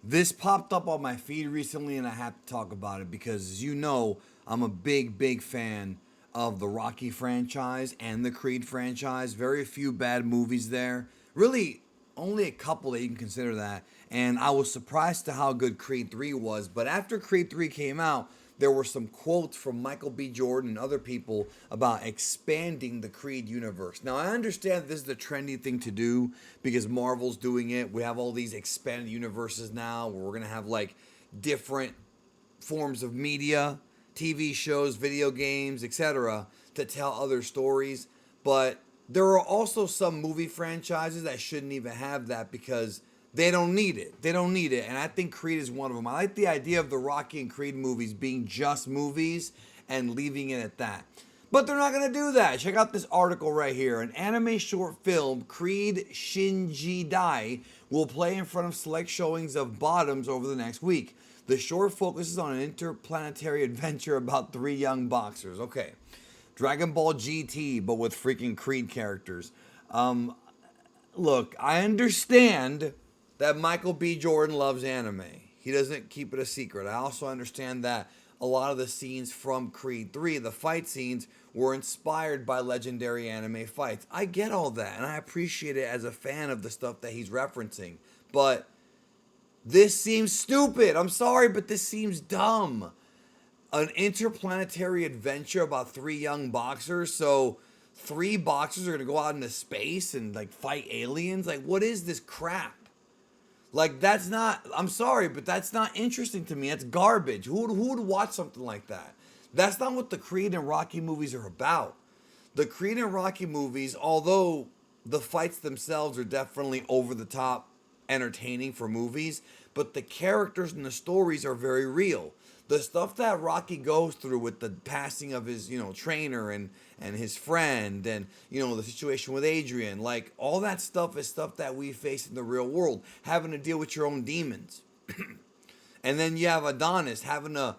This popped up on my feed recently, and I have to talk about it because, as you know, I'm a big fan of the Rocky franchise and the Creed franchise. Very few bad movies there. Really, only a couple that you can consider that. And I was surprised to how good Creed 3 was. But after Creed 3 came out, there were some quotes from Michael B. Jordan and other people about expanding the Creed universe. Now, I understand this is the trendy thing to do because Marvel's doing it. We have all these expanded universes now where we're going to have like different forms of media, TV shows, video games, etc., to tell other stories. But there are also some movie franchises that shouldn't even have that because they don't need it. They don't need it. And I think Creed is one of them. I like the idea of the Rocky and Creed movies being just movies and leaving it at that. But they're not going to do that. Check out this article right here. An anime short film, Creed Shinjidai, will play in front of select showings of Bottoms over the next week. The short focuses on an interplanetary adventure about three young boxers. Okay. Dragon Ball GT, but with freaking Creed characters. Look, I understand that Michael B. Jordan loves anime. He doesn't keep it a secret. I also understand that a lot of the scenes from Creed 3, the fight scenes, were inspired by legendary anime fights. I get all that, and I appreciate it as a fan of the stuff that he's referencing. But this seems stupid. I'm sorry, but this seems dumb. An interplanetary adventure about three young boxers. So three boxers are gonna go out into space and like fight aliens. Like, what is this crap? Like, that's not. I'm sorry, but that's not interesting to me. That's garbage. Who would watch something like that? That's not what the Creed and Rocky movies are about. The Creed and Rocky movies, although the fights themselves are definitely over the top entertaining for movies, but the characters and the stories are very real. The stuff that Rocky goes through with the passing of his, trainer and his friend and, the situation with Adrian, like all that stuff is stuff that we face in the real world, having to deal with your own demons. And then you have Adonis having to,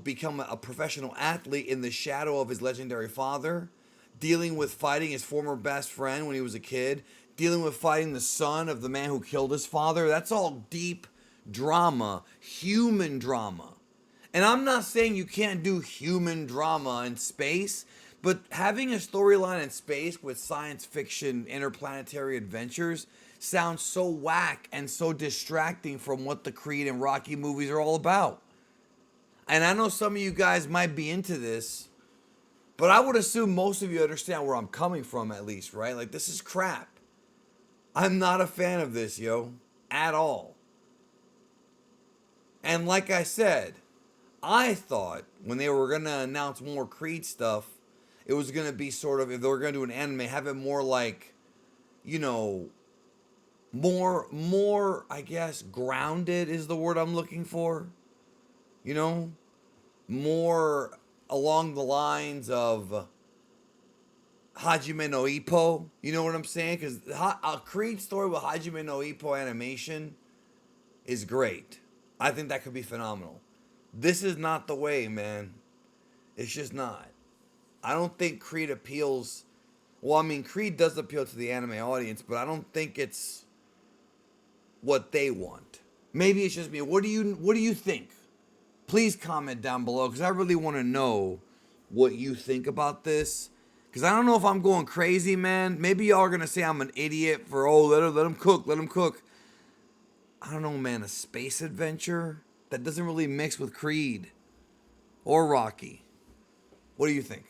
become a professional athlete in the shadow of his legendary father, dealing with fighting his former best friend when he was a kid, dealing with fighting the son of the man who killed his father. That's all deep drama, human drama. And I'm not saying you can't do human drama in space, but having a storyline in space with science fiction interplanetary adventures sounds so whack and so distracting from what the Creed and Rocky movies are all about. And I know some of you guys might be into this, but I would assume most of you understand where I'm coming from at least, right? Like, this is crap. I'm not a fan of this, at all. And like I said, I thought when they were going to announce more Creed stuff, it was going to be sort of, if they were going to do an anime, have it more like, more, I guess, grounded is the word I'm looking for. More along the lines of Hajime no Ippo. You know what I'm saying? Because a Creed story with Hajime no Ippo animation is great. I think that could be phenomenal. This is not the way, man. It's just not. I don't think Creed appeals. Well, I mean, Creed does appeal to the anime audience, but I don't think it's what they want. Maybe it's just me. What do you think? Please comment down below because I really want to know what you think about this. Because I don't know if I'm going crazy, man. Maybe y'all are going to say I'm an idiot for, let him cook, let him cook. I don't know, man. A space adventure that doesn't really mix with Creed or Rocky. What do you think?